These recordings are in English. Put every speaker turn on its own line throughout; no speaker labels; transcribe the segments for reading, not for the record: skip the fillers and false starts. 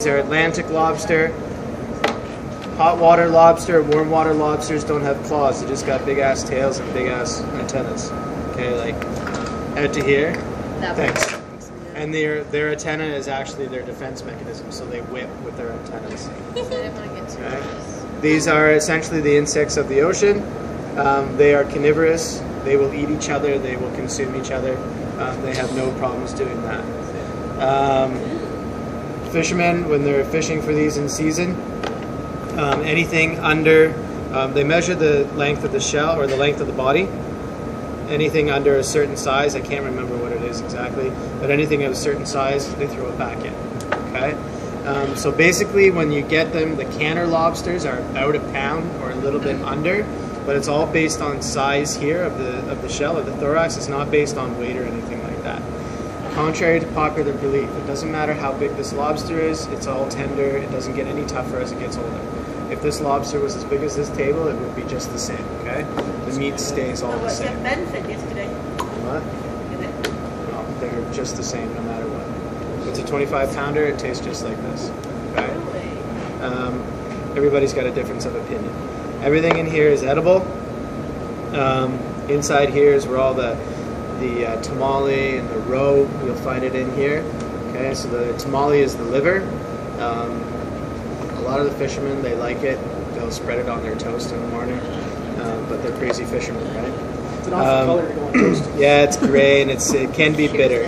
These are Atlantic lobster. Hot water lobster, warm water lobsters don't have claws. They just got big ass tails and big ass antennas. Okay, like out to here. Thanks. And their antenna is actually their defense mechanism, so they whip with their antennas. Okay. These are essentially the insects of the ocean. They are carnivorous. They will eat each other. They will consume each other. They have no problems doing that. Fishermen, when they're fishing for these in season, anything under, they measure the length of the shell or the length of the body. Anything under a certain size, I can't remember what it is exactly, but anything of a certain size, they throw it back in. Okay. So basically, when you get them, the canner lobsters are about a pound or a little bit under, but it's all based on size here of the shell, of the thorax. It's not based on weight or anything like that. Contrary to popular belief, it doesn't matter how big this lobster is, it's all tender, it doesn't get any tougher as it gets older. If this lobster was as big as this table, it would be just the same, okay? The meat stays all the same.
Ben said yesterday.
What? No, they're just the same no matter what. If it's a 25 pounder, it tastes just like this, okay? Everybody's got a difference of opinion. Everything in here is edible. Inside here is where all the tamale and the roe, you'll find it in here. Okay, so the tamale is the liver. A lot of the fishermen, they like it. They'll spread it on their toast in the morning, but they're crazy fishermen, right?
It's an awful color to go on toast.
Yeah, it's gray and it can be bitter.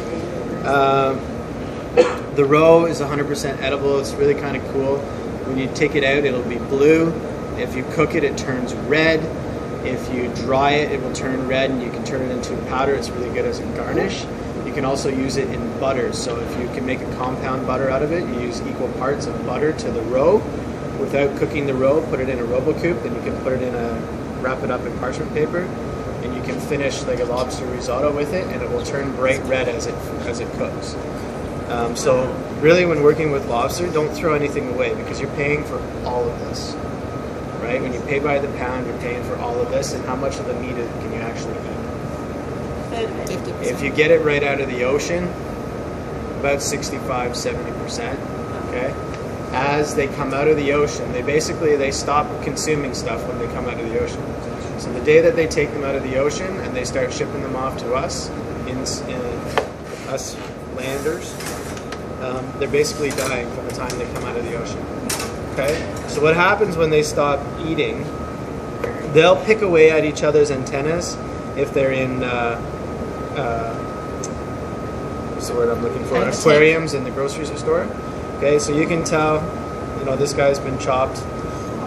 The roe is 100% edible. It's really kind of cool. When you take it out, it'll be blue. If you cook it, it turns red. If you dry it, it will turn red and you can turn it into powder. It's really good as a garnish. You can also use it in butter. So if you can make a compound butter out of it, you use equal parts of butter to the roe. Without cooking the roe, put it in a RoboCoupe, then you can put it in wrap it up in parchment paper, and you can finish like a lobster risotto with it, and it will turn bright red as it cooks. So really, when working with lobster, don't throw anything away because you're paying for all of this. Right? When you pay by the pound, you're paying for all of this, and how much of the meat can you actually eat?
50%.
If you get it right out of the ocean, about 65–70%. Okay. As they come out of the ocean, they stop consuming stuff when they come out of the ocean. So the day that they take them out of the ocean and they start shipping them off to us, us landers, they're basically dying from the time they come out of the ocean. Okay? So what happens when they stop eating, they'll pick away at each other's antennas if they're in, what's the word I'm looking for? Aquariums in the grocery store. Okay, so you can tell, this guy's been chopped.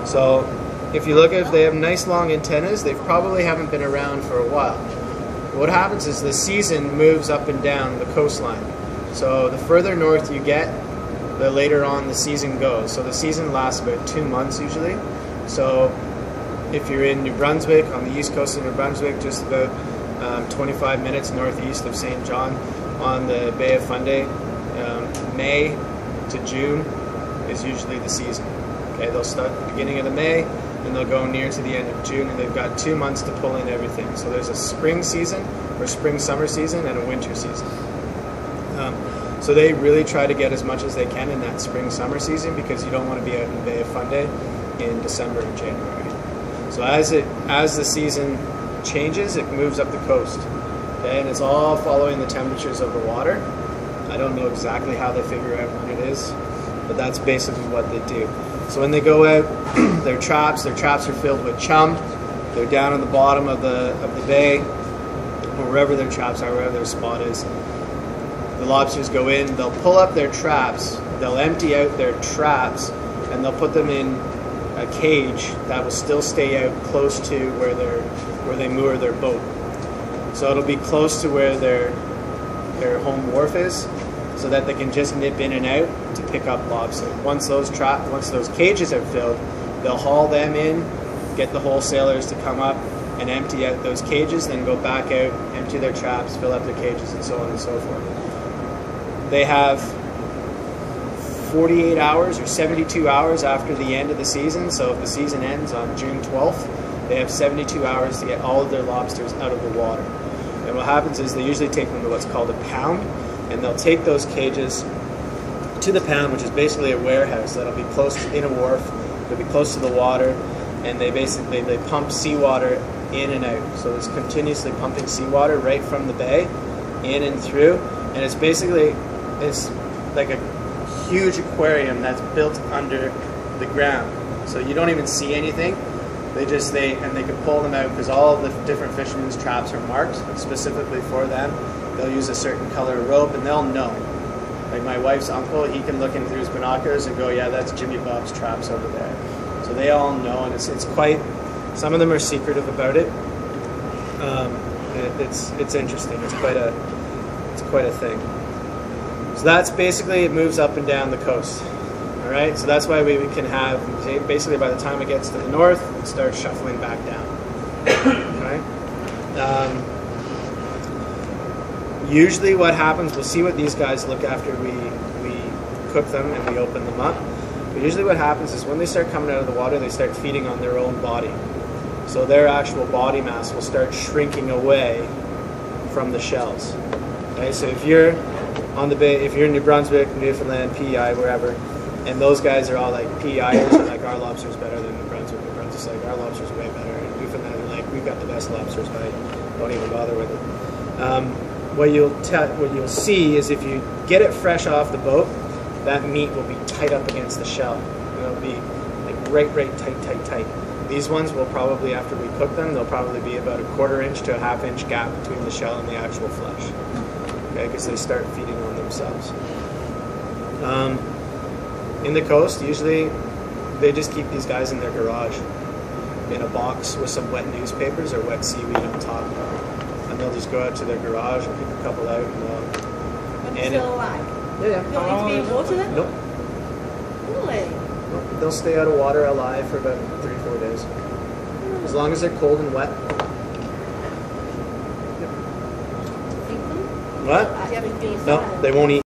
So if you look at if they have nice long antennas, they probably haven't been around for a while. What happens is the season moves up and down the coastline. So the further north you get, the later on the season goes. So the season lasts about 2 months usually. So if you're in New Brunswick, on the east coast of New Brunswick, just about 25 minutes northeast of St. John on the Bay of Fundy, May to June is usually the season. Okay, they'll start at the beginning of the May, and they'll go near to the end of June, and they've got 2 months to pull in everything. So there's a spring season, or spring-summer season, and a winter season. So they really try to get as much as they can in that spring-summer season because you don't want to be out in the Bay of Fundy in December and January. So as the season changes, it moves up the coast. Okay, and it's all following the temperatures of the water. I don't know exactly how they figure out when it is, but that's basically what they do. So when they go out, their traps are filled with chum. They're down on the bottom of the bay, or wherever their traps are, wherever their spot is. The lobsters go in, they'll pull up their traps, they'll empty out their traps, and they'll put them in a cage that will still stay out close to where they moor their boat. So it'll be close to where their home wharf is, so that they can just nip in and out to pick up lobster. Once those cages are filled, they'll haul them in, get the wholesalers to come up and empty out those cages, then go back out, empty their traps, fill up their cages, and so on and so forth. They have 48 hours or 72 hours after the end of the season. So if the season ends on June 12th, they have 72 hours to get all of their lobsters out of the water. And what happens is they usually take them to what's called a pound, and they'll take those cages to to the pound, which is basically a warehouse that'll be close in a wharf. It'll be close to the water, and they pump seawater in and out. So it's continuously pumping seawater right from the bay in and through, and it's like a huge aquarium that's built under the ground. So you don't even see anything. They can pull them out because all the different fishermen's traps are marked specifically for them. They'll use a certain color rope, and they'll know. Like my wife's uncle, he can look in through his binoculars and go, yeah, that's Jimmy Bob's traps over there. So they all know, and it's quite. Some of them are secretive about it. It's interesting. It's quite a thing. So that's basically, it moves up and down the coast. All right. So that's why we can have, basically by the time it gets to the north, it starts shuffling back down. All right. Usually what happens, we'll see what these guys look after we cook them and we open them up. But usually what happens is when they start coming out of the water, they start feeding on their own body. So their actual body mass will start shrinking away from the shells. Okay, so if you're on the bay, if you're in New Brunswick, Newfoundland, PEI, wherever, and those guys are all like PEIers are like, our lobster's better than New Brunswick. New Brunswick's like, our lobster's way better. And Newfoundland are like, we've got the best lobsters, but don't even bother with it. What you'll see is if you get it fresh off the boat, that meat will be tight up against the shell. It'll be like right tight. These ones will probably, after we cook them, they'll probably be about a 1/4 inch to a 1/2 inch gap between the shell and the actual flesh. Okay, because they start feeding on themselves. In the coast, usually they just keep these guys in their garage in a box with some wet newspapers or wet seaweed on top. And they'll just go out to their garage and pick a couple out.
But they're still alive.
Yeah.
You don't need to be water them?
Nope.
Really?
Nope. They'll stay out of water alive for about 3-4 days. As long as they're cold and wet.
Eat them?
What?
You haven't been
No, they won't eat.